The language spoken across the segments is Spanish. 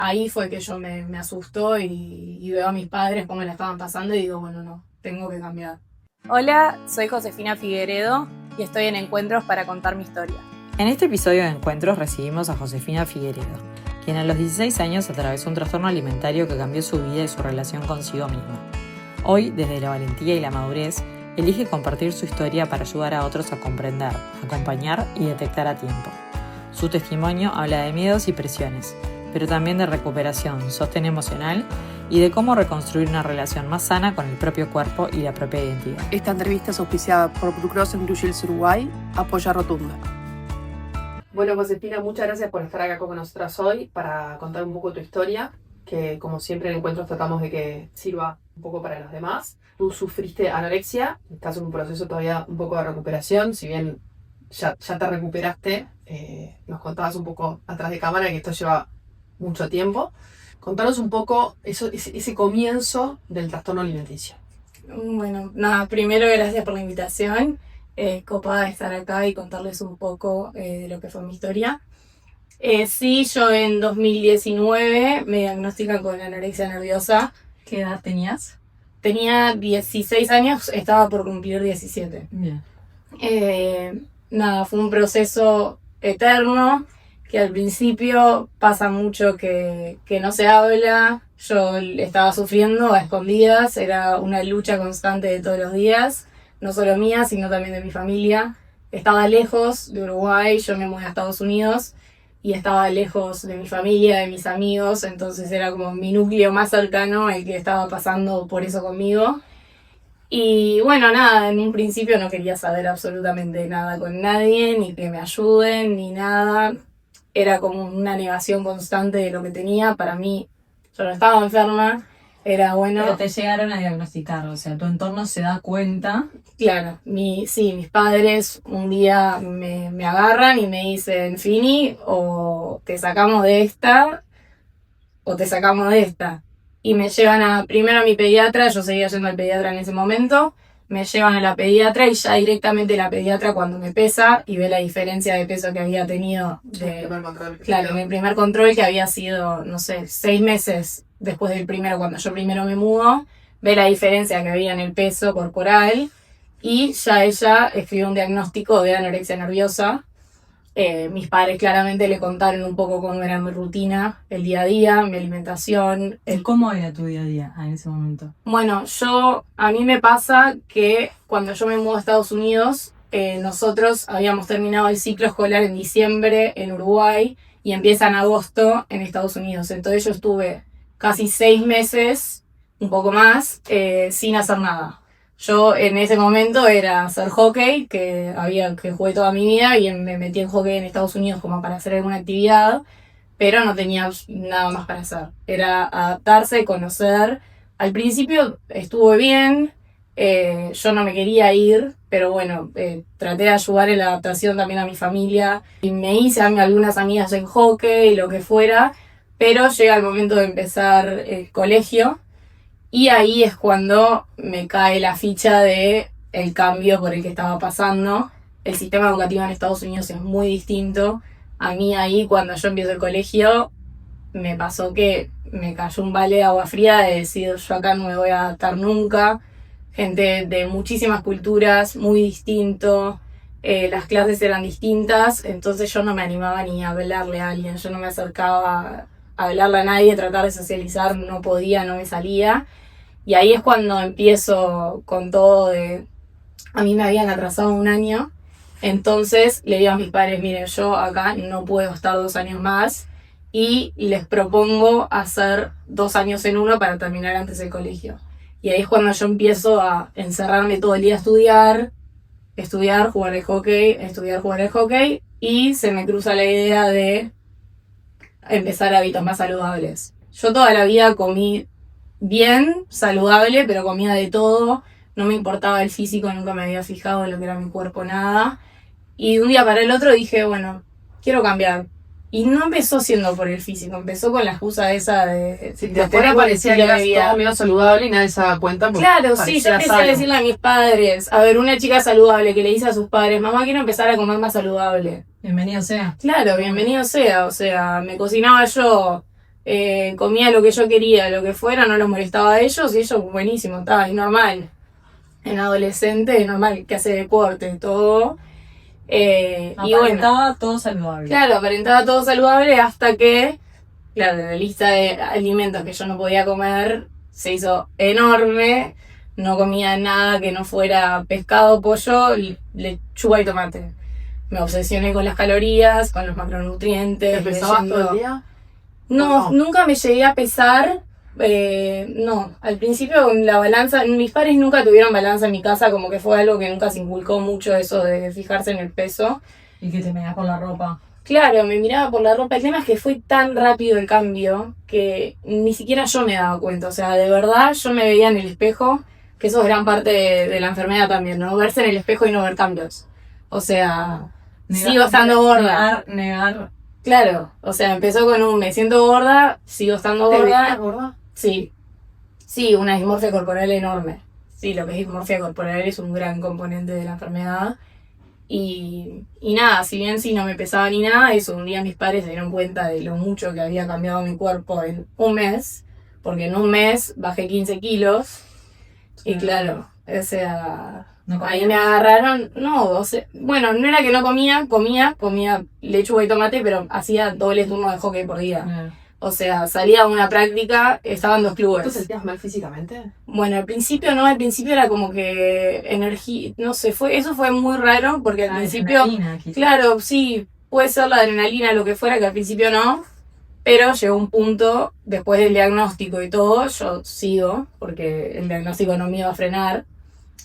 ahí fue que yo me asustó y veo a mis padres cómo la estaban pasando y digo, bueno, no, tengo que cambiar. Hola, soy Josefina Figueredo y estoy en Encuentros para contar mi historia. En este episodio de Encuentros recibimos a Josefina Figueredo, quien a los 16 años atravesó un trastorno alimentario que cambió su vida y su relación consigo misma. Hoy, desde la valentía y la madurez, elige compartir su historia para ayudar a otros a comprender, acompañar y detectar a tiempo. Su testimonio habla de miedos y presiones, pero también de recuperación, sostén emocional y de cómo reconstruir una relación más sana con el propio cuerpo y la propia identidad. Esta entrevista es auspiciada por Blue Cross and Blue Shields Uruguay, Apoya Rotunda. Bueno, Josefina, muchas gracias por estar acá con nosotras hoy para contar un poco tu historia, que como siempre en Encuentros tratamos de que sirva un poco para los demás. Tú sufriste anorexia, estás en un proceso todavía un poco de recuperación, si bien ya te recuperaste, nos contabas un poco atrás de cámara que esto lleva mucho tiempo. Contanos un poco ese comienzo del trastorno alimenticio. Bueno, nada, primero gracias por la invitación. Copada de estar acá y contarles un poco de lo que fue mi historia. Sí, yo en 2019 me diagnostican con anorexia nerviosa. ¿Qué edad tenías? Tenía 16 años, estaba por cumplir 17. Bien. Nada, fue un proceso eterno, que al principio pasa mucho que no se habla. Yo estaba sufriendo a escondidas, era una lucha constante de todos los días, no solo mía, sino también de mi familia. Estaba lejos de Uruguay, yo me mudé a Estados Unidos y estaba lejos de mi familia, de mis amigos, entonces era como mi núcleo más cercano el que estaba pasando por eso conmigo. Y bueno, nada, en un principio no quería saber absolutamente nada con nadie, ni que me ayuden, ni nada. Era como una negación constante de lo que tenía. Para mí, yo no estaba enferma, era bueno. Pero te llegaron a diagnosticar, o sea, tu entorno se da cuenta. Claro, mis padres un día me agarran y me dicen, Fini, o te sacamos de esta, o te sacamos de esta. Y me llevan primero a mi pediatra, yo seguía yendo al pediatra en ese momento, me llevan a la pediatra y ya directamente la pediatra cuando me pesa y ve la diferencia de peso que había tenido claro, mi primer control que había sido, no sé, 6 meses después del primero, cuando yo primero me mudo, ve la diferencia que había en el peso corporal y ya ella escribió un diagnóstico de anorexia nerviosa. Mis padres claramente le contaron un poco cómo era mi rutina, el día a día, mi alimentación. ¿Cómo era tu día a día en ese momento? Bueno, a mí me pasa que cuando yo me mudo a Estados Unidos, nosotros habíamos terminado el ciclo escolar en diciembre en Uruguay y empieza en agosto en Estados Unidos. Entonces yo estuve casi 6 meses, un poco más, sin hacer nada. Yo en ese momento era hacer hockey, que jugué toda mi vida y me metí en hockey en Estados Unidos como para hacer alguna actividad, pero no tenía nada más para hacer. Era adaptarse, conocer. Al principio estuvo bien, yo no me quería ir, pero bueno, traté de ayudar en la adaptación también a mi familia y me hice algunas amigas en hockey, lo que fuera, pero llega el momento de empezar el colegio. Y ahí es cuando me cae la ficha de el cambio por el que estaba pasando. El sistema educativo en Estados Unidos es muy distinto. A mí ahí, cuando yo empiezo el colegio, me pasó que me cayó un balde de agua fría de decir, yo acá no me voy a adaptar nunca. Gente de muchísimas culturas, muy distinto. Las clases eran distintas, entonces yo no me animaba ni a hablarle a alguien. Yo no me acercaba a hablarle a nadie, tratar de socializar, no podía, no me salía. Y ahí es cuando empiezo con todo de... A mí me habían atrasado 1 año, entonces le digo a mis padres, miren, yo acá no puedo estar 2 años más y les propongo hacer 2 años en uno para terminar antes el colegio. Y ahí es cuando yo empiezo a encerrarme todo el día a estudiar, jugar al hockey, estudiar, jugar al hockey, y se me cruza la idea de empezar hábitos más saludables. Yo toda la vida comí bien, saludable, pero comía de todo. No me importaba el físico, nunca me había fijado en lo que era mi cuerpo, nada. Y de un día para el otro dije, bueno, quiero cambiar. Y no empezó siendo por el físico, empezó con la excusa esa de... Sí, de afuera parecía que eras todo medio saludable y nadie se daba cuenta. Claro, sí, yo empecé a decirle a mis padres, a ver, una chica saludable que le dice a sus padres, mamá, quiero empezar a comer más saludable. Bienvenido sea. Claro, bienvenido sea, o sea, me cocinaba yo comía lo que yo quería, lo que fuera, no los molestaba a ellos y ellos, buenísimo, estaba ahí normal. En adolescente, normal, que hace deporte, todo. Y bueno, Aparentaba todo saludable. claro, aparentaba todo saludable hasta que, claro, la lista de alimentos que yo no podía comer se hizo enorme. No comía nada que no fuera pescado, pollo, lechuga y tomate. Me obsesioné con las calorías, con los macronutrientes. ¿Te pesabas leyendo. todo el día? No, No. nunca me llegué a pesar. No, al principio con la balanza, mis padres nunca tuvieron balanza en mi casa, como que fue algo que nunca se inculcó mucho eso de fijarse en el peso. Y que te meas con la ropa. Claro, me miraba por la ropa. El tema es que fue tan rápido el cambio que ni siquiera yo me daba cuenta. O sea, de verdad yo me veía en el espejo, que eso es gran parte de la enfermedad también, ¿no? Verse en el espejo y no ver cambios. O sea, sigo estando gorda. Negar. Claro, o sea, empezó con un me siento gorda, sigo estando ¿Te veías gorda. gorda? Sí, sí, una dismorfia corporal enorme. Sí, lo que es dismorfia corporal es un gran componente de la enfermedad. Y nada, si bien sí no me pesaba ni nada, eso un día mis padres se dieron cuenta de lo mucho que había cambiado mi cuerpo en un mes, porque en un mes bajé 15 kilos. Y claro, o sea, No comías. ahí me agarraron, no, o sea, bueno, no era que no comía lechuga y tomate, pero hacía doble turno de hockey por día. O sea, salía a una práctica, estaban 2 ¿Tú clubes. te sentías mal físicamente? Bueno, al principio no, al principio era como que energía, no sé, eso fue muy raro, porque al principio, claro, sí, puede ser la adrenalina, lo que fuera, que al principio no, pero llegó un punto, después del diagnóstico y todo, yo sigo, porque el diagnóstico no me iba a frenar.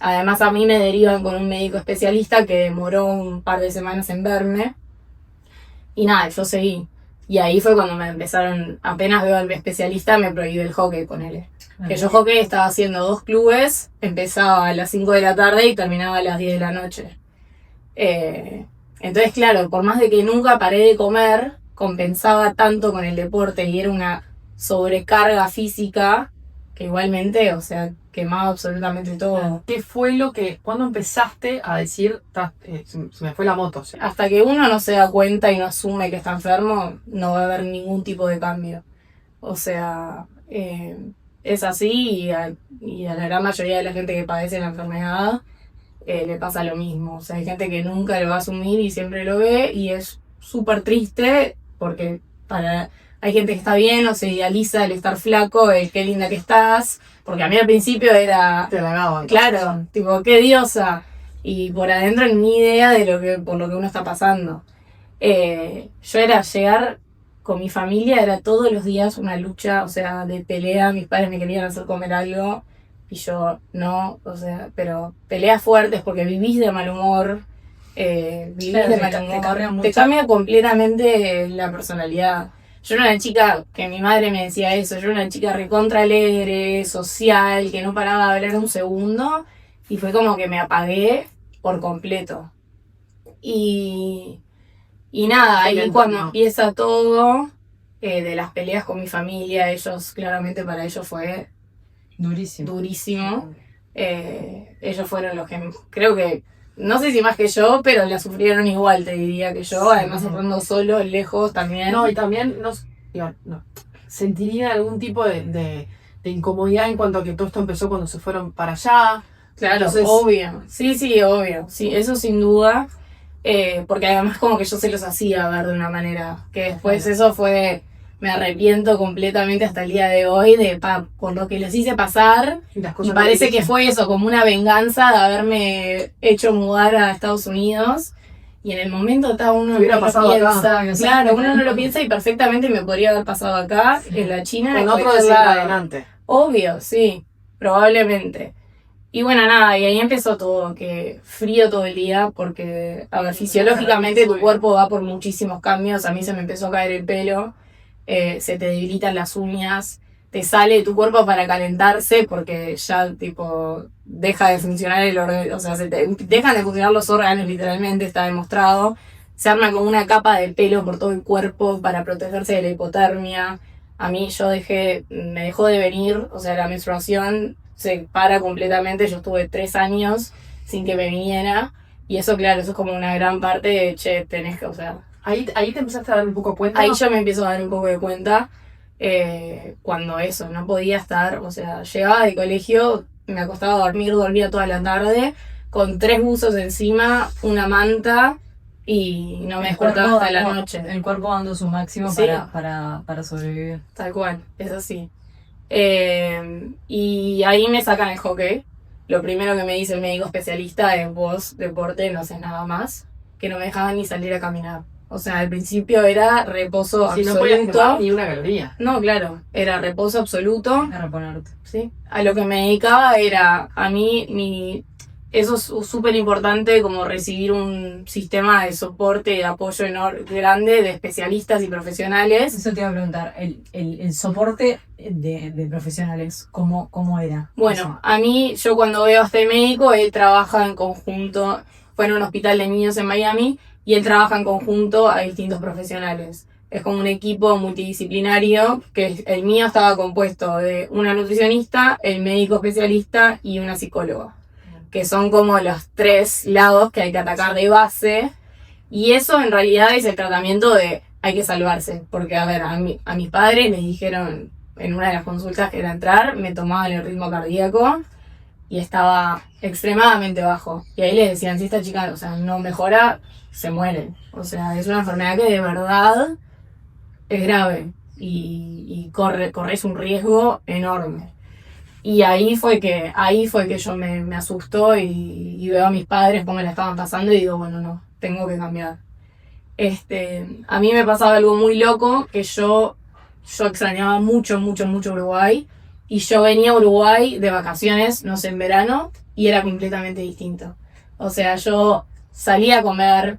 Además a mí me derivan con un médico especialista que demoró un par de semanas en verme. Y nada, yo seguí. Y ahí fue cuando me empezaron, apenas veo al especialista, me prohíbe el hockey, ponele. Que yo hockey estaba haciendo 2 clubes, empezaba a las 5 de la tarde y terminaba a las 10 de la noche. Entonces, claro, por más de que nunca paré de comer, compensaba tanto con el deporte y era una sobrecarga física que igualmente, o sea, quemaba absolutamente todo. ¿Qué fue cuando empezaste a decir, se me fue la moto? O sea, Hasta que uno no se da cuenta y no asume que está enfermo, no va a haber ningún tipo de cambio. O sea, es así y a la gran mayoría de la gente que padece la enfermedad le pasa lo mismo. O sea, hay gente que nunca lo va a asumir y siempre lo ve y es súper triste porque hay gente que está bien o se idealiza el estar flaco, el qué linda que estás, porque a mí al principio era, te halagaban. claro, tipo, qué diosa, y por adentro ni idea de por lo que uno está pasando. Yo era llegar con mi familia, era todos los días una lucha, o sea, de pelea, mis padres me querían hacer comer algo, y yo no, o sea, pero peleas fuertes porque vivís de mal humor, vivís Claro, de te mal cambia humor, mucho. te cambia completamente la personalidad. Yo era una chica, que mi madre me decía eso, yo era una chica recontra alegre, social, que no paraba de hablar un segundo, y fue como que me apagué por completo. Y nada, Sí, ahí entiendo. cuando empieza todo, de las peleas con mi familia, claramente para ellos fue Durísimo. durísimo. Ellos fueron los que, creo que, no sé si más que yo, pero la sufrieron igual, te diría que yo, además estando solo, lejos también. No, y también sentirían algún tipo de incomodidad en cuanto a que todo esto empezó cuando se fueron para allá. Claro, Entonces- obvio. Sí, obvio. Sí, eso sin duda. Porque además como que yo se los hacía ver de una manera. Que después Claro. eso fue... Me arrepiento completamente hasta el día de hoy por lo que les hice pasar. Y las Y cosas parece que dicen. fue eso, como una venganza de haberme hecho mudar a Estados Unidos. Y en el momento uno Hubiera no lo pasado acá. piensa. Claro, uno no lo piensa y perfectamente me podría haber pasado acá, en la China. Con en otro cualquier lado. desencadenante. Obvio, sí, probablemente. Y bueno, nada, y ahí empezó todo, que frío todo el día, porque, a ver, fisiológicamente tu cuerpo va por muchísimos cambios. A mí se me empezó a caer el pelo, se te debilitan las uñas, te sale tu cuerpo para calentarse, porque ya, tipo, deja de funcionar el órgano, o sea, dejan de funcionar los órganos, literalmente, está demostrado. Se arma como una capa de pelo por todo el cuerpo para protegerse de la hipotermia. A mí me dejó de venir, o sea, la menstruación se para completamente. Yo estuve 3 años sin que me viniera. Y eso, claro, eso es como una gran parte de, tenés que, o sea... Ahí te empezaste a dar un poco cuenta. Ahí yo me empiezo a dar un poco de cuenta. cuando eso, no podía estar, o sea, llegaba de colegio, me acostaba a dormir, dormía toda la tarde, con 3 buzos encima, una manta, y no me despertaba hasta la noche. El cuerpo dando su máximo Sí. para sobrevivir. Tal cual, es así. Y ahí me sacan el hockey. Lo primero que me dice el médico especialista es: vos, deporte, no haces nada más. Que no me dejaban ni salir a caminar. O sea, al principio era reposo Si no podías absoluto. quemar ni una caloría. No, claro, era reposo absoluto. A reponerte. ¿Sí? A lo que me dedicaba era, a mí, eso es súper importante, como recibir un sistema de soporte y de apoyo grande de especialistas y profesionales. Eso te iba a preguntar, el soporte de profesionales, ¿cómo era? Bueno, a mí, yo cuando veo a este médico, él trabaja en conjunto, fue en un hospital de niños en Miami, y él trabaja en conjunto a distintos profesionales. Es como un equipo multidisciplinario, que el mío estaba compuesto de una nutricionista, el médico especialista y una psicóloga, que son como los 3 lados que hay que atacar de base, y eso en realidad es el tratamiento de hay que salvarse, porque a ver, a mis padres les dijeron en una de las consultas que era entrar, me tomaban el ritmo cardíaco y estaba extremadamente bajo, y ahí les decían, si esta chica, o sea, no mejora, se muere, o sea, es una enfermedad que de verdad es grave y corres un riesgo enorme. Y ahí fue que yo me asustó y veo a mis padres cómo la estaban pasando y digo, bueno, no, tengo que cambiar. A mí me pasaba algo muy loco, que yo extrañaba mucho Uruguay, y yo venía a Uruguay de vacaciones, no sé, en verano, y era completamente distinto. O sea, yo salía a comer,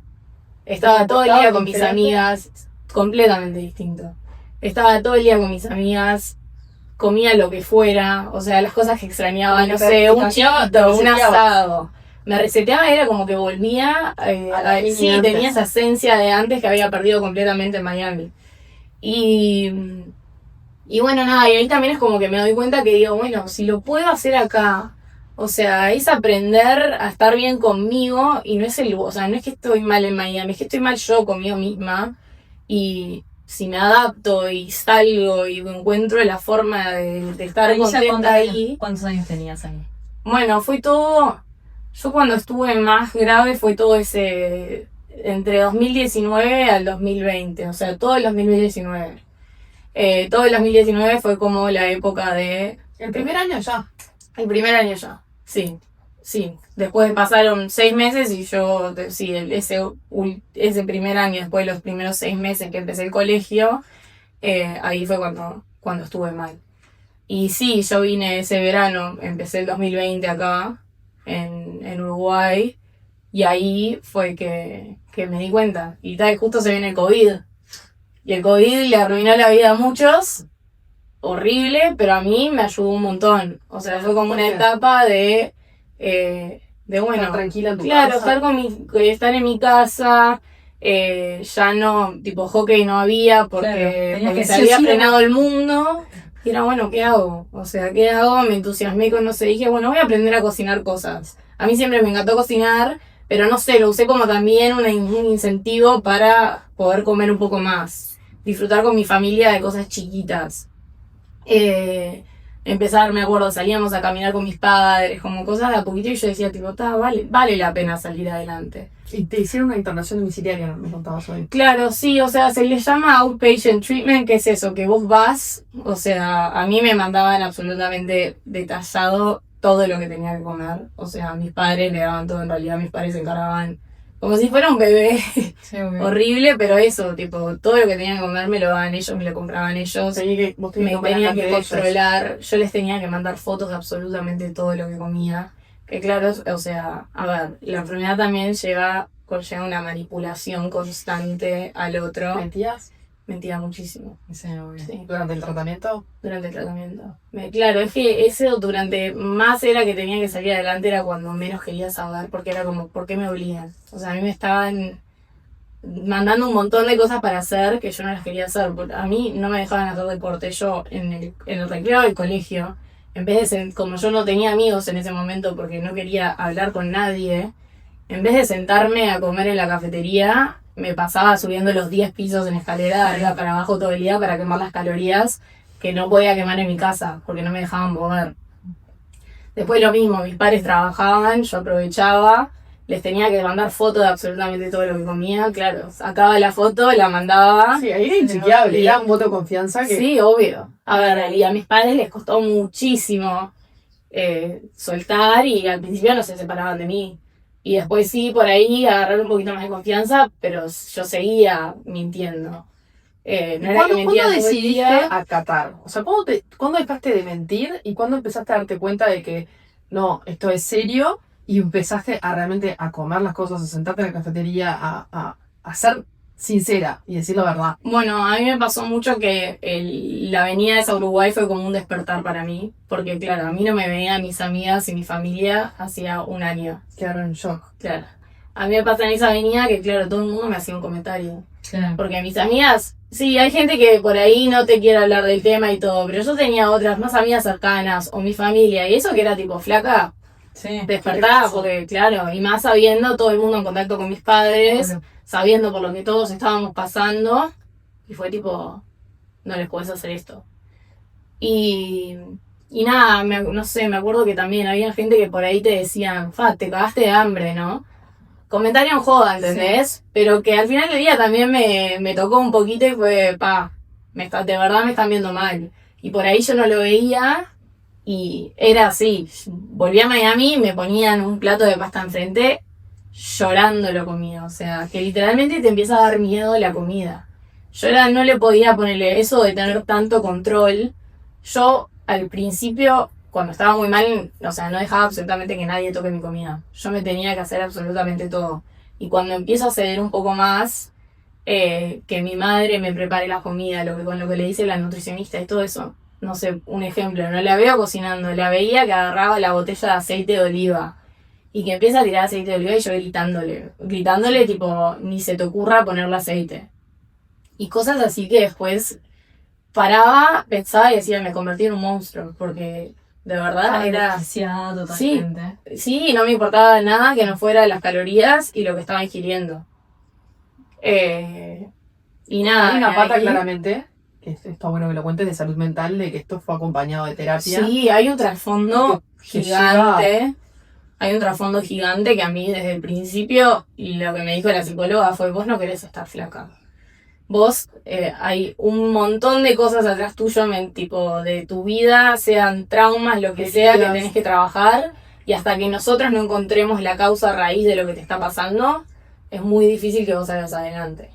estaba todo el día con mis amigas, completamente distinto. Estaba todo el día con mis amigas, comía lo que fuera, o sea, las cosas que extrañaba, no sé, un chivito, un asado. Me reseteaba, era como que volvía, sí, tenía esa esencia de antes que había perdido completamente en Miami. Y bueno, nada, y ahí también es como que me doy cuenta que digo, bueno, si lo puedo hacer acá, o sea, es aprender a estar bien conmigo, y no es o sea, no es que estoy mal en Miami, es que estoy mal yo conmigo misma, y si me adapto y salgo y encuentro la forma de estar contenta ahí. ¿Cuántos años tenías ahí? Bueno, fue todo, yo cuando estuve más grave fue todo ese, entre 2019 al 2020, o sea, todo el 2019. Todo el 2019 fue como la época de... El primer año ya. El primer año ya, sí. Después pasaron 6 meses y yo, sí, ese primer año, después de los primeros 6 meses que empecé el colegio, ahí fue cuando estuve mal. Y sí, yo vine ese verano, empecé el 2020 acá, en Uruguay, y ahí fue que me di cuenta. Y tal, justo se viene el COVID. Y el COVID le arruinó la vida a muchos, horrible, pero a mí me ayudó un montón. O sea, fue como una etapa de bueno, estar tranquila en tu claro, casa. estar en mi casa, ya no, tipo hockey no había porque Claro, se había frenado el mundo. Y era, bueno, ¿qué hago? O sea, ¿qué hago? Me entusiasmé con, no sé, dije, bueno, voy a aprender a cocinar cosas. A mí siempre me encantó cocinar, pero no sé, lo usé como también un incentivo para poder comer un poco más, disfrutar con mi familia de cosas chiquitas. Empezar, me acuerdo, salíamos a caminar con mis padres, como cosas de a poquito, y yo decía, tipo, vale la pena salir adelante. Y te hicieron una internación domiciliaria, me contabas hoy. Claro, sí, o sea, se le llama outpatient treatment, que es eso, que vos vas, o sea, a mí me mandaban absolutamente detallado todo lo que tenía que comer. O sea, mis padres le daban todo, en realidad mis padres se encargaban como si fuera un bebé. Sí, okay. Horrible, pero eso, tipo, todo lo que tenía que comer me lo daban ellos, me lo compraban ellos. Vos Me tenían que controlar, yo les tenía que mandar fotos de absolutamente todo lo que comía. Que claro, o sea, a ver, la enfermedad también conlleva una manipulación constante al otro. ¿Mentías? Mentía muchísimo. Sí, sí. ¿Durante el tratamiento? Durante el tratamiento. Claro, es que eso durante más era que tenía que salir adelante, era cuando menos quería saber, porque era como, ¿por qué me obligan? O sea, a mí me estaban mandando un montón de cosas para hacer que yo no las quería hacer. A mí no me dejaban hacer deporte. Yo en el recreo del colegio, en vez de, como yo no tenía amigos en ese momento porque no quería hablar con nadie, en vez de sentarme a comer en la cafetería, me pasaba subiendo los 10 pisos en escalera de arriba para abajo todo el día para quemar las calorías que no podía quemar en mi casa porque no me dejaban mover. Después lo mismo, mis padres trabajaban, yo aprovechaba, les tenía que mandar fotos de absolutamente todo lo que comía, claro, sacaba la foto, la mandaba. Sí, ahí era inchequeable, era un voto de confianza que... Sí, obvio. A ver, y a mis padres les costó muchísimo soltar y al principio no se separaban de mí. Y después sí, por ahí agarrar un poquito más de confianza, pero yo seguía mintiendo. No era que mentía ¿Cuándo todo el decidiste día. acatar? O sea, ¿cuándo dejaste de mentir y cuándo empezaste a darte cuenta de que no, esto es serio y empezaste a realmente a comer las cosas, a sentarte en la cafetería, a ser sincera y decir la verdad? Bueno, a mí me pasó mucho que la venida de esa Uruguay fue como un despertar para mí, porque claro, a mí no me veían mis amigas y mi familia hacía un año. Quedaron en shock. Claro. A mí me pasa en esa avenida que, claro, todo el mundo me hacía un comentario. Claro. Porque mis amigas, sí, hay gente que por ahí no te quiere hablar del tema y todo, pero yo tenía otras más amigas cercanas o mi familia, y eso que era tipo flaca, Sí. despertaba, porque claro, y más sabiendo todo el mundo en contacto con mis padres, Obvio. sabiendo por lo que todos estábamos pasando, y fue tipo, no les puedes hacer esto. Y nada, no sé, me acuerdo que también había gente que por ahí te decían, te cagaste de hambre, ¿no? Comentario en joda, ¿entendés? Pero que al final del día también me tocó un poquito y fue, de verdad me están viendo mal. Y por ahí yo no lo veía y era así. Volví a Miami y me ponían un plato de pasta enfrente, llorando lo comía. O sea, que literalmente te empieza a dar miedo la comida. Yo no le podía ponerle eso de tener tanto control. Yo al principio, cuando estaba muy mal, o sea, no dejaba absolutamente que nadie toque mi comida. Yo me tenía que hacer absolutamente todo. Y cuando empiezo a ceder un poco más, que mi madre me prepare la comida, con lo que le dice la nutricionista y todo eso. No sé, un ejemplo, no la veo cocinando, la veía que agarraba la botella de aceite de oliva y que empieza a tirar aceite de oliva y yo gritándole tipo, ni se te ocurra ponerle aceite. Y cosas así que después paraba, pensaba y decía, me convertí en un monstruo, porque de verdad era... Desquiciada totalmente. Sí, no me importaba nada que no fuera las calorías y lo que estaba ingiriendo. Y nada. Hay una pata ahí- claramente, que está bueno que lo cuentes, de salud mental, de que esto fue acompañado de terapia. Sí, hay un trasfondo Que gigante. Hay un trasfondo gigante que a mí desde el principio, y lo que me dijo la psicóloga fue, vos no querés estar flaca. Vos, hay un montón de cosas atrás tuyo, tipo de tu vida, sean traumas, lo que sea, que tenés que trabajar, y hasta que nosotros no encontremos la causa raíz de lo que te está pasando, es muy difícil que vos salgas adelante.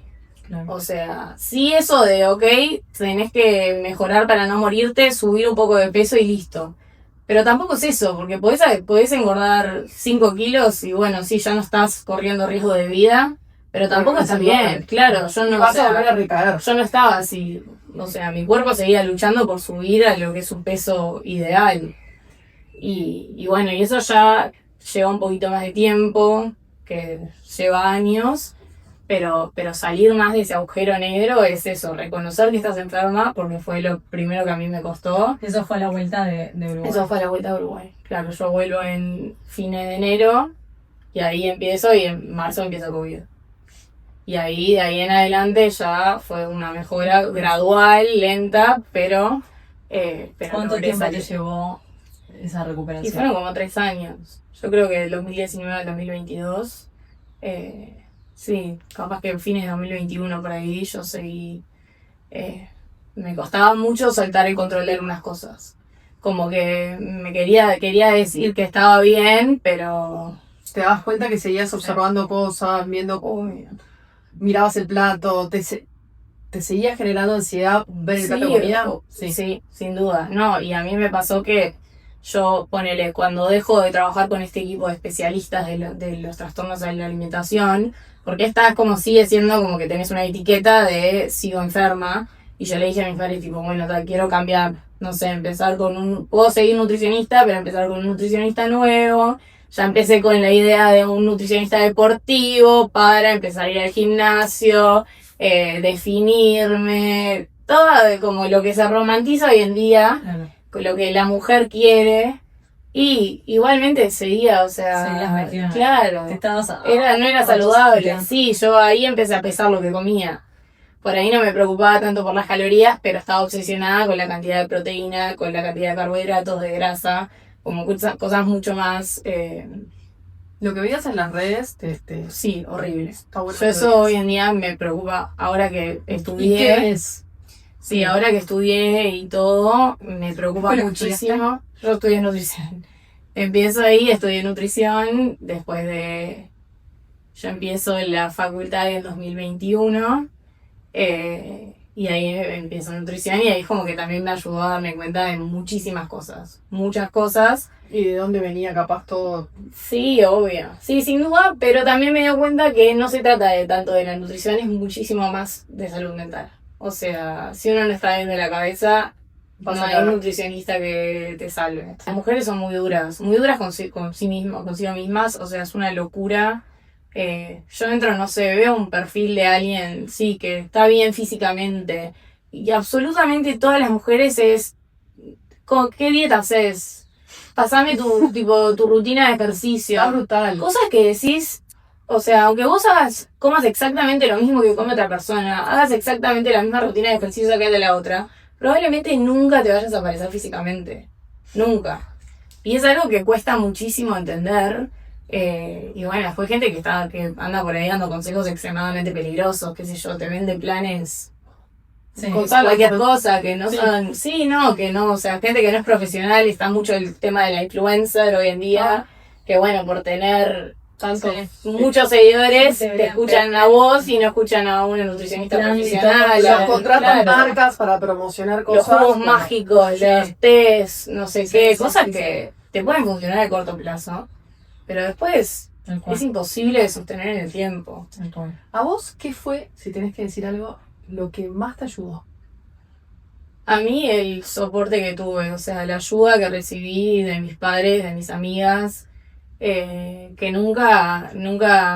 Claro. O sea, sí eso de, ok, tenés que mejorar para no morirte, subir un poco de peso y listo. Pero tampoco es eso, porque podés engordar 5 kilos y bueno, sí, ya no estás corriendo riesgo de vida, pero tampoco Bueno, está es bien. saludable. Claro, yo no, Vas a volver a recaer. yo no estaba así. O sea, mi cuerpo seguía luchando por subir a lo que es un peso ideal. Y bueno, y eso ya lleva un poquito más de tiempo, que lleva años. Pero salir más de ese agujero negro es eso, reconocer que estás enferma, porque fue lo primero que a mí me costó. Eso fue la vuelta de Uruguay. Eso fue la vuelta a Uruguay. Claro, yo vuelvo en fines de enero y ahí empiezo y en marzo empieza COVID. Y ahí, de ahí en adelante ya fue una mejora gradual, lenta, pero ¿Cuánto logré tiempo te salir. llevó esa Y recuperación? fueron como 3 años. Yo creo que del 2019 al 2022, sí, capaz que en fines de 2021 por ahí yo seguí. Me costaba mucho soltar el control de algunas cosas. Como que me quería decir que estaba bien, pero... Te das cuenta que seguías observando cosas, viendo, Uy, mirabas el plato, te seguía generando ansiedad ver el plato de comida. Sí, sin duda. No, y a mí me pasó que yo, ponele, cuando dejo de trabajar con este equipo de especialistas de los trastornos de la alimentación, porque esta como sigue siendo como que tenés una etiqueta de sigo enferma, y yo le dije a mis padres, tipo, bueno, quiero cambiar, no sé, empezar puedo seguir nutricionista, pero empezar con un nutricionista nuevo. Ya empecé con la idea de un nutricionista deportivo para empezar a ir al gimnasio, definirme, todo como lo que se romantiza hoy en día, Claro. con lo que la mujer quiere, Y igualmente seguía, o sea, Seguías metida. claro, Te estabas no era saludable. Sí, yo ahí empecé a pesar lo que comía. Por ahí no me preocupaba tanto por las calorías, pero estaba obsesionada con la cantidad de proteína, con la cantidad de carbohidratos, de grasa, como cosas mucho más, Lo que veías en las redes, sí, horribles. está bueno Yo que eso lo hoy digas. en día me preocupa, ahora que ¿Y estudié. qué es? Sí, ahora que estudié y todo, me preocupa ¿Fue lo que muchísimo. Yo estudié nutrición. Empiezo ahí, estudié nutrición, después de... Yo empiezo en la facultad en 2021, y ahí empiezo nutrición y ahí como que también me ayudó a darme cuenta de muchísimas cosas. Muchas cosas. ¿Y de dónde venía capaz todo? Sí, obvio. Sí, sin duda, pero también me dio cuenta que no se trata de tanto de la nutrición, es muchísimo más de salud mental. O sea, si uno no está bien de la cabeza, no hay un nutricionista que te salve. Las mujeres son muy duras con sí mismas, consigo mismas, o sea, es una locura. Yo entro, no sé, veo un perfil de alguien, sí, que está bien físicamente, y absolutamente todas las mujeres es, ¿qué dieta haces? Pasame tu rutina de ejercicio. Está brutal. Cosas que decís, o sea, aunque vos comas exactamente lo mismo que come otra persona, hagas exactamente la misma rutina de ejercicio que de la otra, probablemente nunca te vayas a parecer físicamente. Nunca. Y es algo que cuesta muchísimo entender. Y bueno, después hay gente que anda por ahí dando consejos extremadamente peligrosos, qué sé yo, te vende planes Sí. con cualquier cosa, que no Sí. son, sí, no, que no, o sea, gente que no es profesional, está mucho el tema de la influencer hoy en día, que bueno, por tener Tanto. muchos seguidores, Sí, te escuchan a vos y no escuchan a una nutricionista Plan y profesional. todo, Los contratan claro. marcas para promocionar Los cosas. jugos bueno, mágicos, sí. los tés, no sé Sí, qué, sí, cosas sí, que te pueden funcionar a corto plazo, pero después Tal cual. es imposible de sostener en el tiempo. Tal cual. ¿A vos qué fue, si tenés que decir algo, lo que más te ayudó? A mí el soporte que tuve, o sea, la ayuda que recibí de mis padres, de mis amigas, que nunca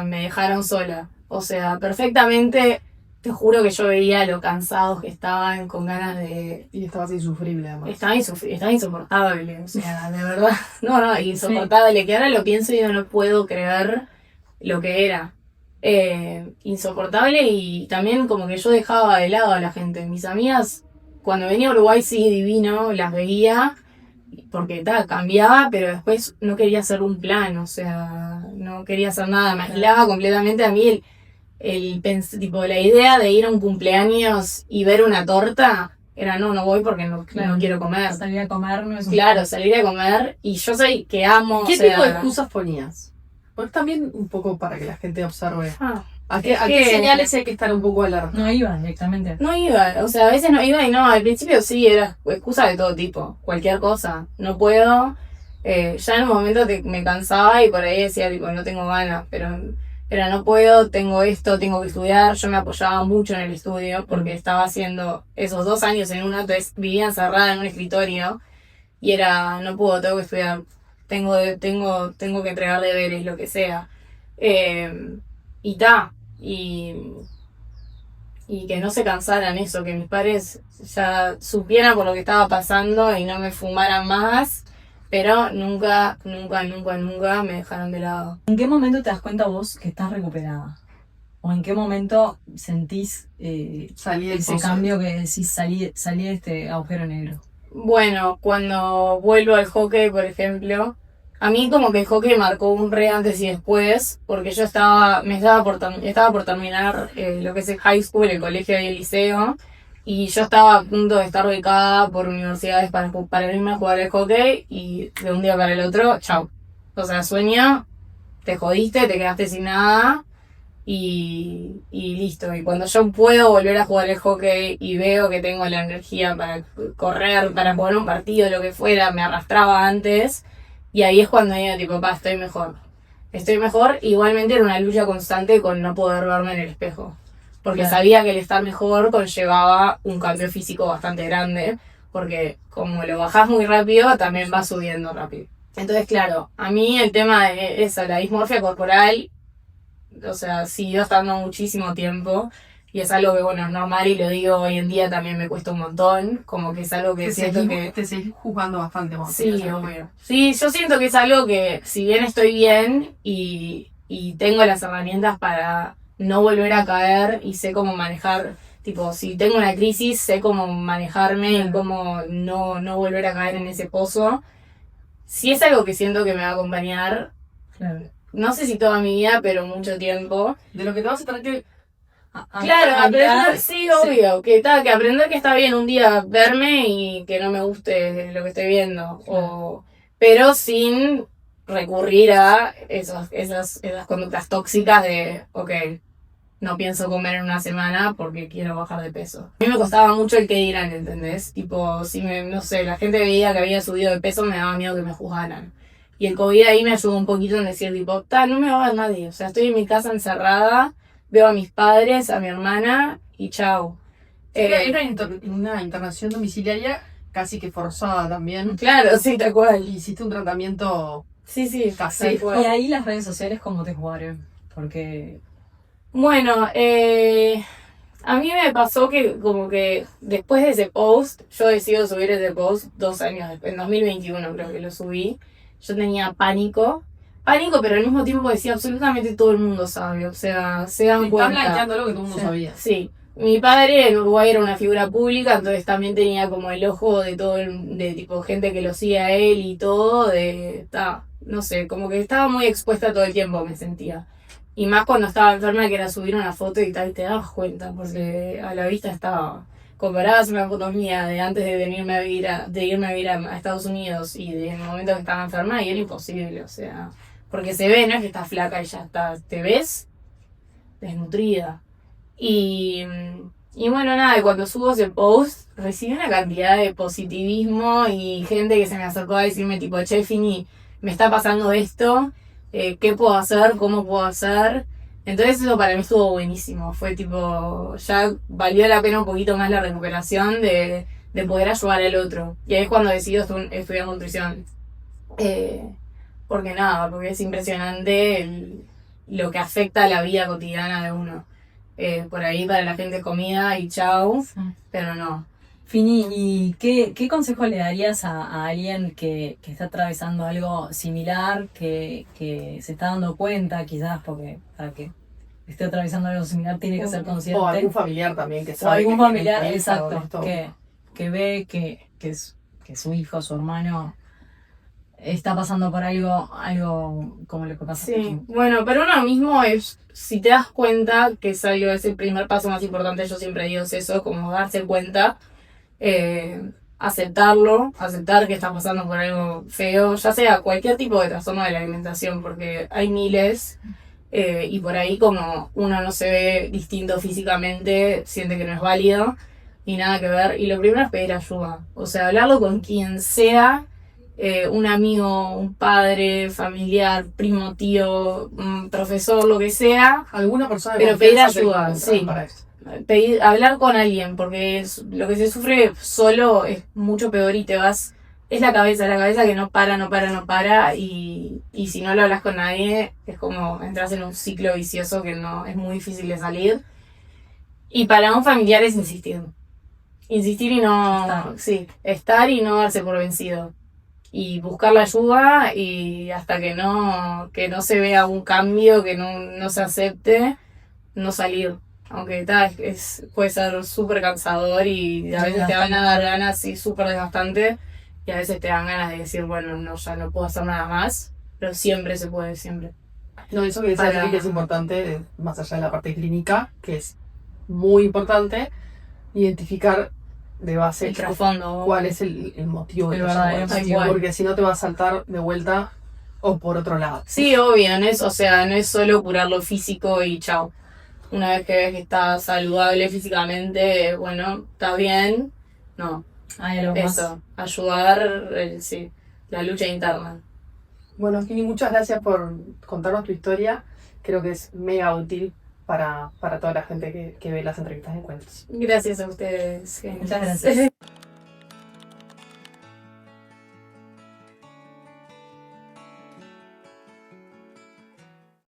me dejaron sola. O sea, perfectamente, te juro que yo veía lo cansados que estaban, con ganas de... Y estabas insufrible además. Estaba insoportable, o sea, de verdad. No, insoportable, que ahora lo pienso y yo no puedo creer lo que era. Insoportable, y también como que yo dejaba de lado a la gente. Mis amigas, cuando venía a Uruguay, sí, divino, las veía, porque cambiaba, pero después no quería hacer un plan, o sea, no quería hacer nada, me aislaba completamente. A mí tipo, la idea de ir a un cumpleaños y ver una torta era no voy porque no quiero comer. Salir a comer no es un Claro, salir a comer, y yo soy que amo, ¿Qué o sea, tipo de excusas ponías? Pues también un poco para que la gente observe. ¿A qué que- señales hay que estar un poco alerta? No iba directamente. No iba, o sea, a veces no iba y no, al principio sí, era excusa de todo tipo, cualquier cosa, no puedo, ya en un momento me cansaba y por ahí decía, tipo, no tengo ganas, pero no puedo, tengo esto, tengo que estudiar. Yo me apoyaba mucho en el estudio porque estaba haciendo esos 2 años en una, vivía encerrada en un escritorio y era, no puedo, tengo que estudiar, tengo que entregar deberes, lo que sea, y y que no se cansaran eso, que mis padres ya supieran por lo que estaba pasando y no me fumaran más, pero nunca me dejaron de lado. ¿En qué momento te das cuenta vos que estás recuperada? ¿O en qué momento sentís Salí del ese pozo. cambio que decís salí de este agujero negro? Bueno, cuando vuelvo al hockey, por ejemplo, a mí como que el hockey marcó un re antes y después, porque yo estaba por terminar lo que es el high school, el colegio y el liceo, y yo estaba a punto de estar becada por universidades para irme a jugar al hockey, y de un día para el otro, chau. O sea, sueño, te jodiste, te quedaste sin nada, y listo. Y cuando yo puedo volver a jugar el hockey y veo que tengo la energía para correr, para jugar un partido, lo que fuera, me arrastraba antes, y ahí es cuando digo, tipo, estoy mejor. Estoy mejor. Igualmente era una lucha constante con no poder verme en el espejo, porque Claro. sabía que el estar mejor conllevaba un cambio físico bastante grande, porque como lo bajás muy rápido, también vas subiendo rápido. Entonces, claro, a mí el tema de esa, la dismorfia corporal, o sea, siguió estando muchísimo tiempo. Y es algo que, bueno, es normal y lo digo hoy en día también me cuesta un montón. Como que es algo que siento que... Te seguís juzgando bastante más. Sí, obvio. Sí, yo siento que es algo que, si bien estoy bien y tengo las herramientas para no volver a caer y sé cómo manejar, tipo, si tengo una crisis, sé cómo manejarme y cómo no volver a caer en ese pozo. Sí es algo que siento que me va a acompañar, no sé si toda mi vida, pero mucho tiempo. De lo que te vas a tener que... Claro, aprender, sí, obvio, que aprender que está bien un día verme y que no me guste lo que estoy viendo, pero sin recurrir a esas conductas tóxicas de, ok, no pienso comer en una semana porque quiero bajar de peso. A mí me costaba mucho el que dirán, ¿entendés? Tipo, si no sé, la gente veía que había subido de peso, me daba miedo que me juzgaran. Y el COVID ahí me ayudó un poquito en decir, tipo, no me va a ver nadie, o sea, estoy en mi casa encerrada, veo a mis padres, a mi hermana y chau. Era una internación domiciliaria casi que forzada también. Claro, sí, tal cual. Hiciste un tratamiento Sí, casero. Y ahí las redes sociales, ¿cómo te jugaron? Porque... Bueno, a mí me pasó que como que después de ese post, yo decido subir ese post 2 años después, en 2021 creo que lo subí. Yo tenía pánico, pero al mismo tiempo decía absolutamente todo el mundo sabe, o sea, se dan cuenta. Está blanqueando lo que todo el mundo sabía. Sí. Mi padre en Uruguay era una figura pública, entonces también tenía como el ojo de de tipo gente que lo sigue a él y todo, no sé, como que estaba muy expuesta todo el tiempo, me sentía. Y más cuando estaba enferma, que era subir una foto y tal, te dabas cuenta, porque a la vista estaba... Comparabas una foto mía de antes de irme a vivir a Estados Unidos y en el momento que estaba enferma, y era imposible, o sea... Porque se ve, no es que estás flaca y ya está, te ves desnutrida. Y bueno, nada, cuando subo ese post, recibí una cantidad de positivismo y gente que se me acercó a decirme tipo, che, Fini, me está pasando esto, ¿qué puedo hacer? ¿Cómo puedo hacer? Entonces eso para mí estuvo buenísimo, fue tipo, ya valió la pena un poquito más la recuperación de poder ayudar al otro. Y ahí es cuando decidí estudiar nutrición. Porque es impresionante lo que afecta a la vida cotidiana de uno. Por ahí para la gente comida y chau, pero no. Fini, ¿y qué consejo le darías a alguien que está atravesando algo similar, que se está dando cuenta quizás, porque para que esté atravesando algo similar tiene que ser consciente? O algún familiar también que O sabe. algún familiar, que exacto, que ve que su hijo, su hermano está pasando por algo como lo que pasa. Sí, bueno, pero uno mismo es, si te das cuenta que es el primer paso más importante, yo siempre digo es eso, como darse cuenta, aceptar que estás pasando por algo feo, ya sea cualquier tipo de trastorno de la alimentación, porque hay miles, y por ahí como uno no se ve distinto físicamente, siente que no es válido, y nada que ver, y lo primero es pedir ayuda, o sea, hablarlo con quien sea, un amigo, un padre, familiar, primo, tío, profesor, lo que sea, alguna persona, pero pedir ayuda, sí. Para esto. Hablar con alguien, porque lo que se sufre solo es mucho peor y es la cabeza que no para, y si no lo hablas con nadie es como entras en un ciclo vicioso que no es muy difícil de salir. Y para un familiar es insistir y no, estar y no darse por vencido y buscar la ayuda, y hasta que no se vea un cambio, que no se acepte, no salir. Aunque puede ser súper cansador y a veces te van a dar ganas, sí, súper desgastante, y a veces te dan ganas de decir, bueno, no, ya no puedo hacer nada más, pero siempre se puede, siempre. No, eso que decía que es importante, más allá de la parte clínica, que es muy importante, identificar de base el trasfondo, cuál es el motivo de verdadero motivo, porque si no te va a saltar de vuelta o por otro lado. Sí, obvio, no es solo curar lo físico y chao. Una vez que ves que estás saludable físicamente, bueno, está bien, no. Hay algo eso, ayudar, la lucha interna. Bueno, Fini, muchas gracias por contarnos tu historia. Creo que es mega útil para toda la gente que ve las entrevistas de Encuentros. Gracias a ustedes. Muchas gracias.